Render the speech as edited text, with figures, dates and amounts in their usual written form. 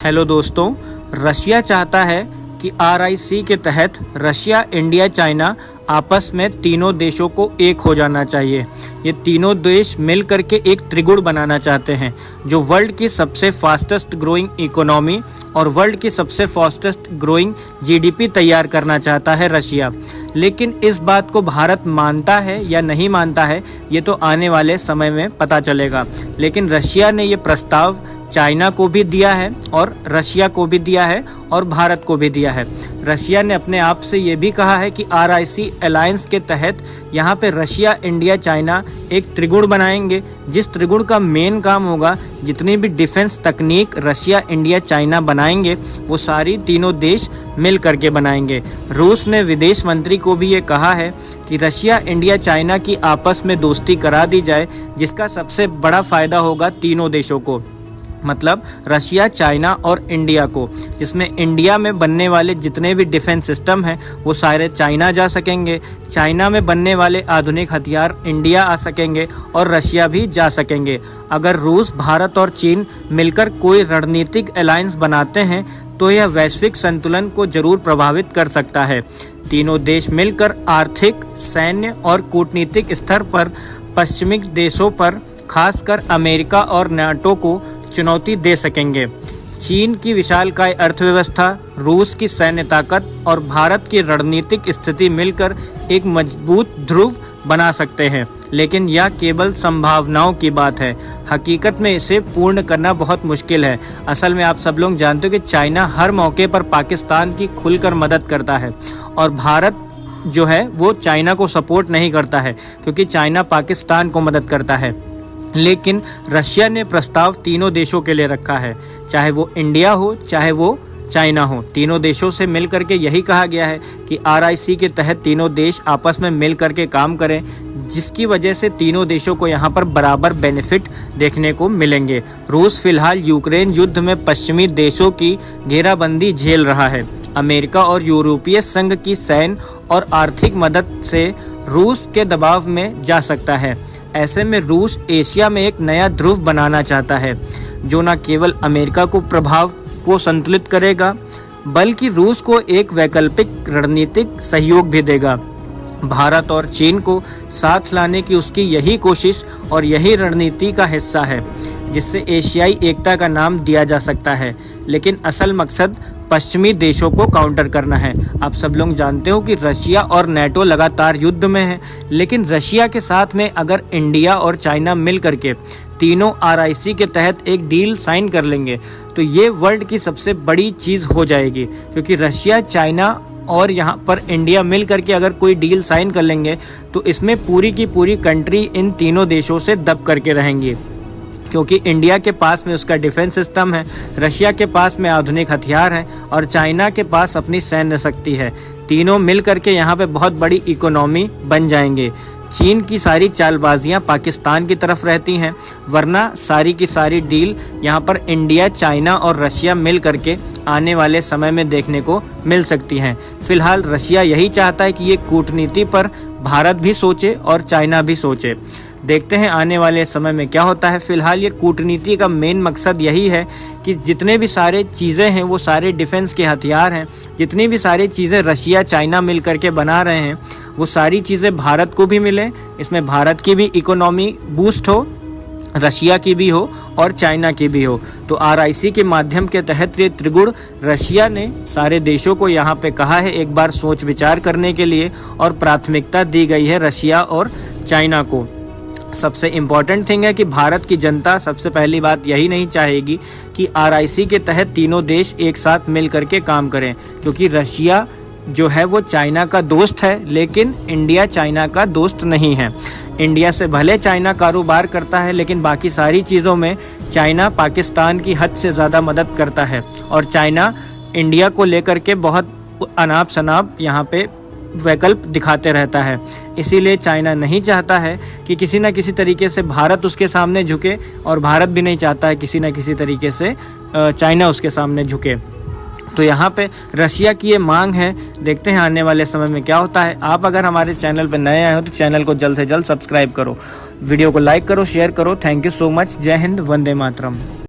Hello दोस्तों, Russia चाहता है कि RIC के तहत रशिया, इंडिया, चाइना आपस में तीनों देशों को एक हो जाना चाहिए। ये तीनों देश मिल करके एक त्रिगुण बनाना चाहते हैं जो वर्ल्ड की सबसे फास्टेस्ट ग्रोइंग इकोनॉमी और वर्ल्ड की सबसे फास्टेस्ट ग्रोइंग GDP तैयार करना चाहता है रशिया। लेकिन इस बात को भारत मानता है या नहीं मानता है, ये तो आने वाले समय में पता चलेगा। लेकिन रशिया ने ये प्रस्ताव चाइना को भी दिया है और रशिया को भी दिया है और भारत को भी दिया है। रशिया ने अपने आप से ये भी कहा है कि RIC अलायंस के तहत यहाँ पे रशिया, इंडिया, चाइना एक त्रिगुण बनाएंगे, जिस त्रिगुण का मेन काम होगा जितनी भी डिफेंस तकनीक रशिया, इंडिया, चाइना बनाएंगे वो सारी तीनों देश मिल करके बनाएंगे। रूस ने विदेश मंत्री को भी ये कहा है कि रशिया, इंडिया, चाइना की आपस में दोस्ती करा दी जाए, जिसका सबसे बड़ा फायदा होगा तीनों देशों को, मतलब रशिया, चाइना और इंडिया को, जिसमें इंडिया में बनने वाले जितने भी डिफेंस सिस्टम हैं वो सारे चाइना जा सकेंगे, चाइना में बनने वाले आधुनिक हथियार इंडिया आ सकेंगे और रशिया भी जा सकेंगे। अगर रूस, भारत और चीन मिलकर कोई रणनीतिक अलायंस बनाते हैं तो यह वैश्विक संतुलन को जरूर प्रभावित कर सकता है। तीनों देश मिलकर आर्थिक, सैन्य और कूटनीतिक स्तर पर पश्चिमी देशों पर, खासकर अमेरिका और नाटो को चुनौती दे सकेंगे। चीन की विशालकाय अर्थव्यवस्था, रूस की सैन्य ताकत और भारत की रणनीतिक स्थिति मिलकर एक मजबूत ध्रुव बना सकते हैं। लेकिन यह केवल संभावनाओं की बात है, हकीकत में इसे पूर्ण करना बहुत मुश्किल है। असल में आप सब लोग जानते हो कि चाइना हर मौके पर पाकिस्तान की खुलकर मदद करता है और भारत जो है वो चाइना को सपोर्ट नहीं करता है, क्योंकि चाइना पाकिस्तान को मदद करता है। लेकिन रशिया ने प्रस्ताव तीनों देशों के लिए रखा है, चाहे वो इंडिया हो चाहे वो चाइना हो। तीनों देशों से मिल करके यही कहा गया है कि RIC के तहत तीनों देश आपस में मिल करके काम करें, जिसकी वजह से तीनों देशों को यहाँ पर बराबर बेनिफिट देखने को मिलेंगे। रूस फिलहाल यूक्रेन युद्ध में पश्चिमी देशों की घेराबंदी झेल रहा है। अमेरिका और यूरोपीय संघ की सैन्य और आर्थिक मदद से रूस के दबाव में जा सकता है। ऐसे में रूस एशिया में एक नया ध्रुव बनाना चाहता है, जो न केवल अमेरिका को प्रभाव को संतुलित करेगा, बल्कि रूस को एक वैकल्पिक रणनीतिक सहयोग भी देगा। भारत और चीन को साथ लाने की उसकी यही कोशिश और यही रणनीति का हिस्सा है, जिससे एशियाई एकता का नाम दिया जा सकता है। लेकिन असल मकसद पश्चिमी देशों को काउंटर करना है। आप सब लोग जानते हो कि रशिया और नाटो लगातार युद्ध में है, लेकिन रशिया के साथ में अगर इंडिया और चाइना मिल करके तीनों RIC के तहत एक डील साइन कर लेंगे तो ये वर्ल्ड की सबसे बड़ी चीज़ हो जाएगी, क्योंकि रशिया, चाइना और यहाँ पर इंडिया मिल करके अगर कोई डील साइन कर लेंगे तो इसमें पूरी की पूरी कंट्री इन तीनों देशों से दब करके रहेंगी, क्योंकि इंडिया के पास में उसका डिफेंस सिस्टम है, रशिया के पास में आधुनिक हथियार हैं और चाइना के पास अपनी सैन्य शक्ति है। तीनों मिल करके यहाँ पे बहुत बड़ी इकोनॉमी बन जाएंगे। चीन की सारी चालबाजियाँ पाकिस्तान की तरफ रहती हैं, वरना सारी की सारी डील यहाँ पर इंडिया, चाइना और रशिया मिल करके आने वाले समय में देखने को मिल सकती हैं। फिलहाल रशिया यही चाहता है कि ये कूटनीति पर भारत भी सोचे और चाइना भी सोचे। देखते हैं आने वाले समय में क्या होता है। फिलहाल ये कूटनीति का मेन मकसद यही है कि जितने भी सारे चीज़ें हैं वो सारे डिफेंस के हथियार हैं, जितनी भी सारी चीज़ें रशिया, चाइना मिल करके बना रहे हैं वो सारी चीज़ें भारत को भी मिले, इसमें भारत की भी इकोनॉमी बूस्ट हो, रशिया की भी हो और चाइना की भी हो। तो RIC के माध्यम के तहत ये त्रिगुण रशिया ने सारे देशों को यहाँ पे कहा है एक बार सोच विचार करने के लिए, और प्राथमिकता दी गई है रशिया और चाइना को। सबसे इम्पॉर्टेंट थिंग है कि भारत की जनता सबसे पहली बात यही नहीं चाहेगी कि RIC के तहत तीनों देश एक साथ मिल करके काम करें, क्योंकि रशिया जो है वो चाइना का दोस्त है, लेकिन इंडिया चाइना का दोस्त नहीं है। इंडिया से भले चाइना कारोबार करता है, लेकिन बाकी सारी चीज़ों में चाइना पाकिस्तान की हद से ज़्यादा मदद करता है और चाइना इंडिया को लेकर के बहुत अनाप शनाप यहाँ पे वैकल्प दिखाते रहता है। इसीलिए चाइना नहीं चाहता है कि किसी न किसी तरीके से भारत उसके सामने झुके, और भारत भी नहीं चाहता है किसी न किसी तरीके से चाइना उसके सामने झुके। तो यहाँ पे रशिया की ये मांग है। देखते हैं आने वाले समय में क्या होता है। आप अगर हमारे चैनल पर नए आए हो तो चैनल को जल्द से जल्द सब्सक्राइब करो, वीडियो को लाइक करो, शेयर करो। Thank you so much. जय हिंद, वंदे मातरम।